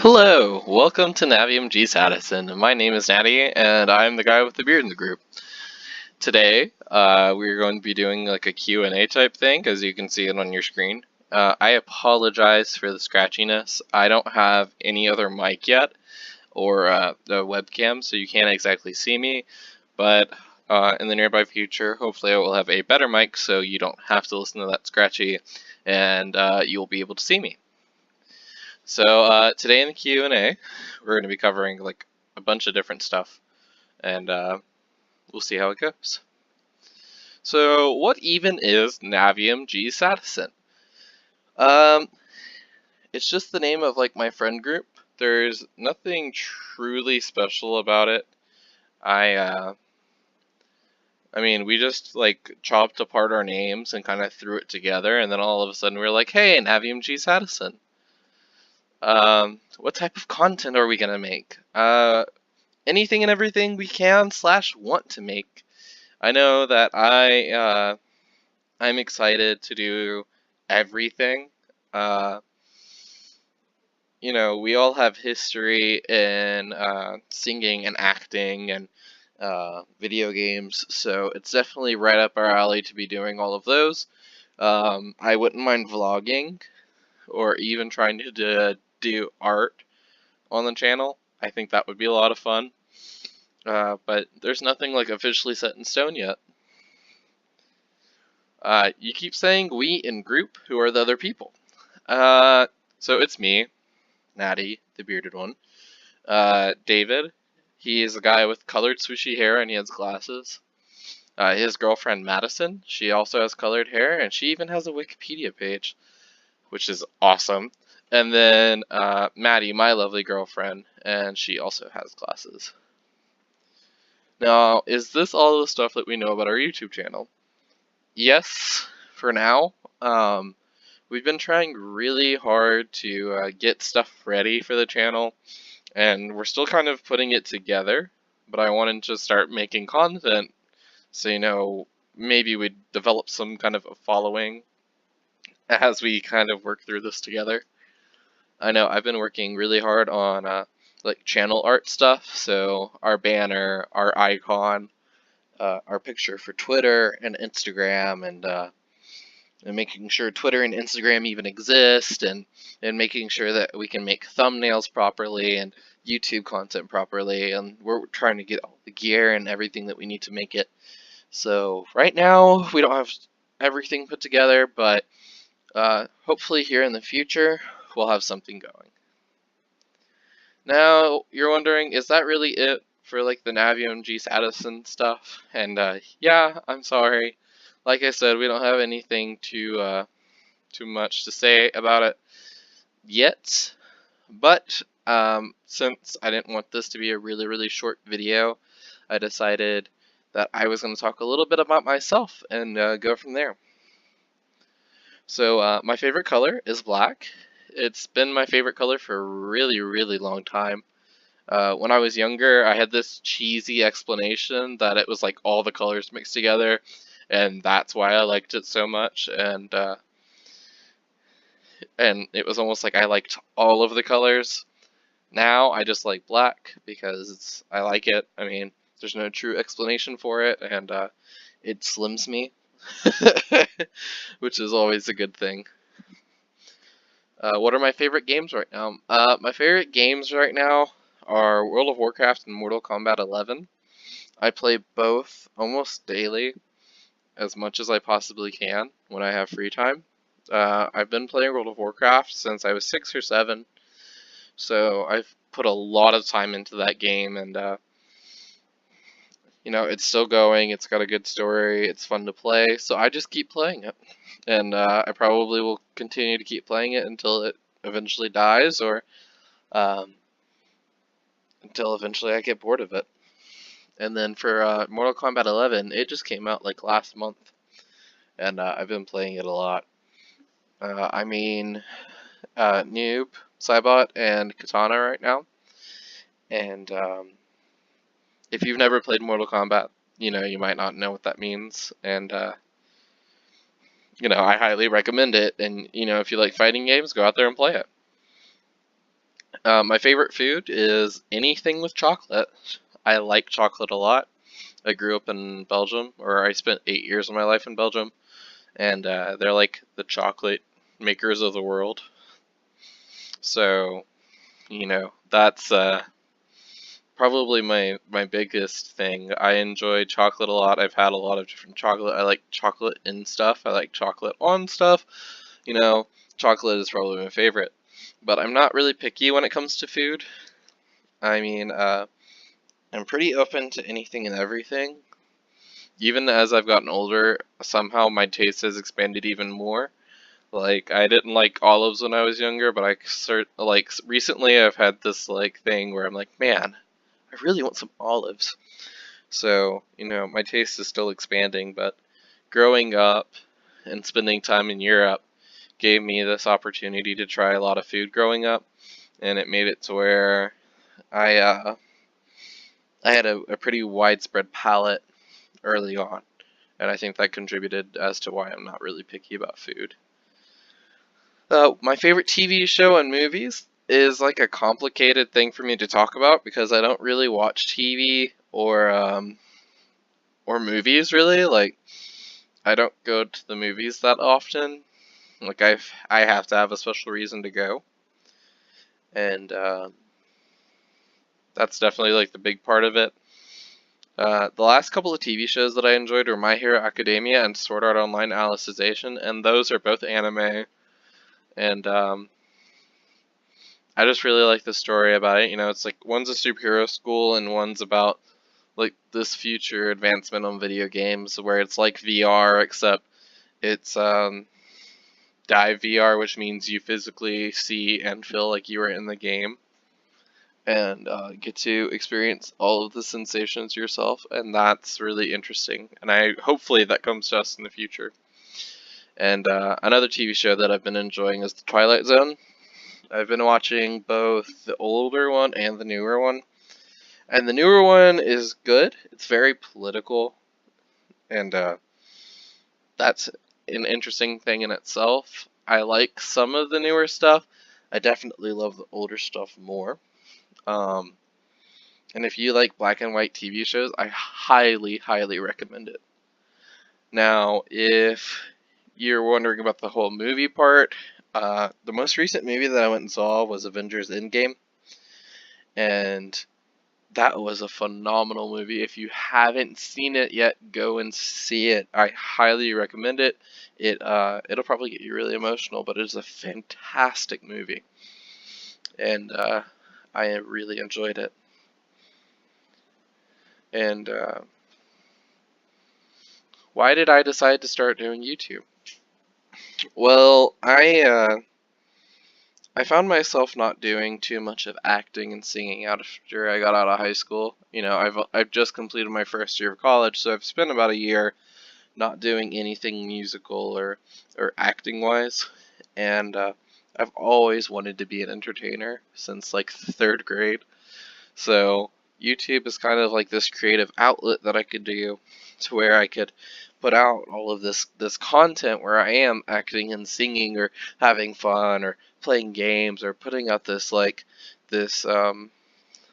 Hello, welcome to Naviam G Sattison. My name is Natty, and I'm the guy with the beard in the group. Today, we're going to be doing like a Q&A type thing, as you can see it on your screen. I apologize for the scratchiness. I don't have any other mic yet, or the webcam, so you can't exactly see me, but in the nearby future, hopefully I will have a better mic, so you don't have to listen to that scratchy, and you'll be able to see me. So today in the Q&A, we're going to be covering like a bunch of different stuff, and we'll see how it goes. So what even is Naviam G Sattison? Um, it's just the name of like my friend group. There's nothing truly special about it. I mean, we just like chopped apart our names and kind of threw it together, and then all of a sudden we are like, hey, Naviam G Sattison. What type of content are we gonna make? Anything and everything we can / want to make. I know that I'm excited to do everything. We all have history in singing and acting and video games, so it's definitely right up our alley to be doing all of those. I wouldn't mind vlogging or even trying to do art on the channel. I think that would be a lot of fun. But there's nothing like officially set in stone yet. You keep saying we in group. Who are the other people? So it's me, Natty, the bearded one. David, he is a guy with colored swooshy hair and he has glasses. His girlfriend Madison, she also has colored hair and she even has a Wikipedia page, which is awesome. And then Maddie, my lovely girlfriend, and she also has glasses. Now, is this all the stuff that we know about our YouTube channel? Yes, for now. We've been trying really hard to get stuff ready for the channel, and we're still kind of putting it together, but I wanted to start making content so, maybe we'd develop some kind of a following as we kind of work through this together. I know I've been working really hard on like channel art stuff, so our banner, our icon, our picture for Twitter and Instagram, and making sure Twitter and Instagram even exist, and making sure that we can make thumbnails properly and YouTube content properly, and we're trying to get all the gear and everything that we need to make it. So right now we don't have everything put together, but hopefully here in the future we'll have something going. Now you're wondering, is that really it for like the Naviam G Sattison stuff? And yeah, I'm sorry. Like I said, we don't have anything too much to say about it yet. But since I didn't want this to be a really short video, I decided that I was going to talk a little bit about myself and go from there. So my favorite color is black. It's been my favorite color for a really long time. When I was younger, I had this cheesy explanation that it was like all the colors mixed together, and that's why I liked it so much. And it was almost like I liked all of the colors. Now I just like black because I like it. I mean, there's no true explanation for it, and it slims me, which is always a good thing. What are my favorite games right now? My favorite games right now are World of Warcraft and Mortal Kombat 11. I play both almost daily, as much as I possibly can when I have free time. I've been playing World of Warcraft since I was 6 or 7, so I've put a lot of time into that game, and it's still going. It's got a good story. It's fun to play, so I just keep playing it, and I probably will continue to keep playing it until it eventually dies, or until eventually I get bored of it. And then for Mortal Kombat 11, it just came out like last month, and I've been playing it a lot. Noob, Cybot, and Katana right now. And if you've never played Mortal Kombat, you might not know what that means. And I highly recommend it. And if you like fighting games, go out there and play it. My favorite food is anything with chocolate. I like chocolate a lot. I grew up in Belgium, or I spent 8 years of my life in Belgium, and they're like the chocolate makers of the world. So, that's probably my biggest thing. I enjoy chocolate a lot. I've had a lot of different chocolate. I like chocolate in stuff. I like chocolate on stuff. You know, chocolate is probably my favorite. But I'm not really picky when it comes to food. I mean, I'm pretty open to anything and everything. Even as I've gotten older, somehow my taste has expanded even more. Like, I didn't like olives when I was younger, but recently I've had this like thing where I'm like, man, I really want some olives. So, my taste is still expanding, but growing up and spending time in Europe gave me this opportunity to try a lot of food growing up, and it made it to where I had a pretty widespread palate early on, and I think that contributed as to why I'm not really picky about food. My favorite TV show and movies is like a complicated thing for me to talk about because I don't really watch TV or movies really. Like, I don't go to the movies that often. Like, I have to have a special reason to go, and that's definitely like the big part of it. The last couple of TV shows that I enjoyed were My Hero Academia and Sword Art Online Alicization, and those are both anime. And I just really like the story about it. It's like one's a superhero school and one's about like this future advancement on video games where it's like VR except it's dive VR, which means you physically see and feel like you are in the game and get to experience all of the sensations yourself, and that's really interesting. And hopefully that comes to us in the future. And another TV show that I've been enjoying is The Twilight Zone. I've been watching both the older one and the newer one. And the newer one is good. It's very political, and that's an interesting thing in itself. I like some of the newer stuff. I definitely love the older stuff more. Um, and if you like black and white TV shows, I highly, highly recommend it. Now, if you're wondering about the whole movie part, the most recent movie that I went and saw was Avengers Endgame, and that was a phenomenal movie. If you haven't seen it yet, go and see it. I highly recommend it. It'll probably get you really emotional, but it's a fantastic movie, and I really enjoyed it. And why did I decide to start doing YouTube? Well, I found myself not doing too much of acting and singing after I got out of high school. I've just completed my first year of college, so I've spent about a year not doing anything musical or acting wise, and I've always wanted to be an entertainer since like third grade. So YouTube is kind of like this creative outlet that I could do to where I could put out all of this content where I am acting and singing or having fun or playing games or putting out this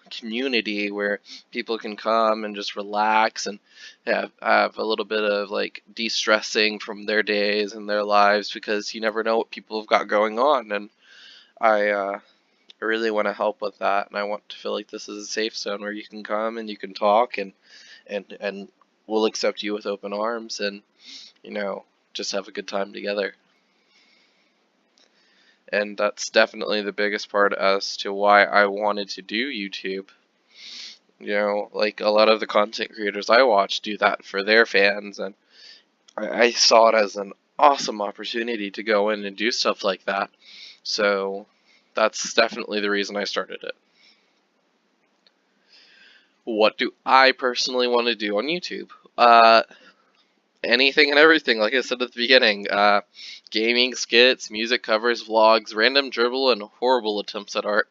community where people can come and just relax and have a little bit of like de-stressing from their days and their lives, because you never know what people have got going on. And I really want to help with that, and I want to feel like this is a safe zone where you can come and you can talk, and we'll accept you with open arms, and just have a good time together. And that's definitely the biggest part as to why I wanted to do YouTube. Like a lot of the content creators I watch do that for their fans, and I saw it as an awesome opportunity to go in and do stuff like that. So that's definitely the reason I started it. What do I personally want to do on YouTube? Anything and everything, like I said at the beginning. Gaming, skits, music covers, vlogs, random dribble, and horrible attempts at art.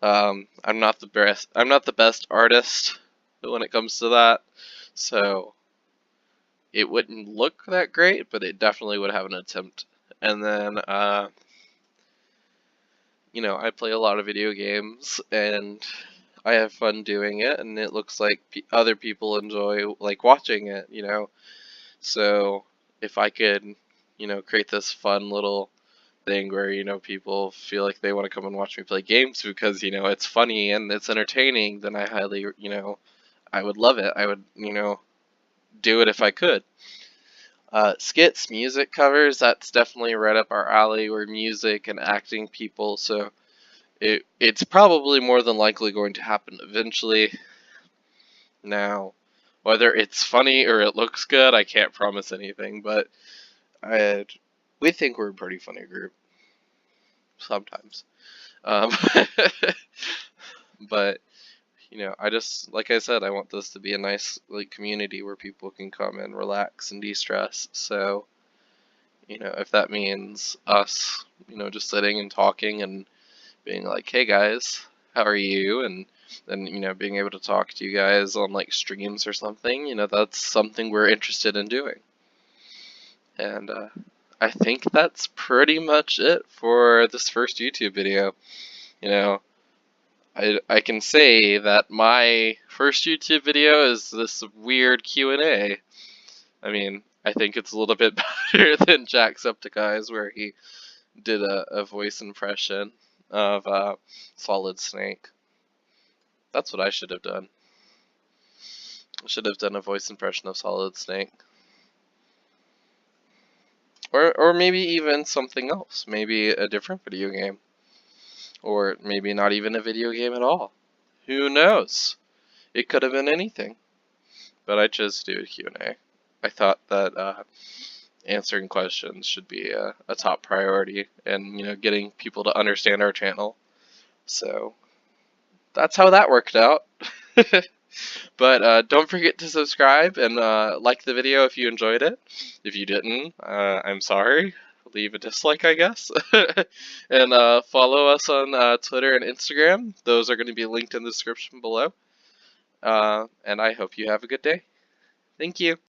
I'm not the best. I'm not the best artist when it comes to that, so it wouldn't look that great, but it definitely would have an attempt. And then I play a lot of video games and I have fun doing it, and it looks like other people enjoy like watching it, So if I could, create this fun little thing where, people feel like they want to come and watch me play games because, it's funny and it's entertaining, then I highly, I would love it. I would, do it if I could. Skits, music covers, that's definitely right up our alley. We're music and acting people, so it's probably more than likely going to happen eventually. Now, whether it's funny or it looks good, I can't promise anything, but we think we're a pretty funny group sometimes. Um, but I just, like I said, I want this to be a nice like community where people can come and relax and de-stress. So, if that means us, just sitting and talking and being like, "Hey guys, how are you?" and then being able to talk to you guys on like streams or something, that's something we're interested in doing. And I think that's pretty much it for this first YouTube video. You know, I can say that my first YouTube video is this weird Q&A. I mean, I think it's a little bit better than Jacksepticeye's, where he did a voice impression of Solid Snake. That's what I should have done. I should have done a voice impression of Solid Snake. Or maybe even something else. Maybe a different video game. Or maybe not even a video game at all. Who knows? It could have been anything. But I chose to do a Q&A. I thought that answering questions should be a top priority, and getting people to understand our channel. So that's how that worked out. But don't forget to subscribe and like the video if you enjoyed it. If you didn't, I'm sorry. Leave a dislike, I guess. And follow us on Twitter and Instagram. Those are going to be linked in the description below. And I hope you have a good day. Thank you.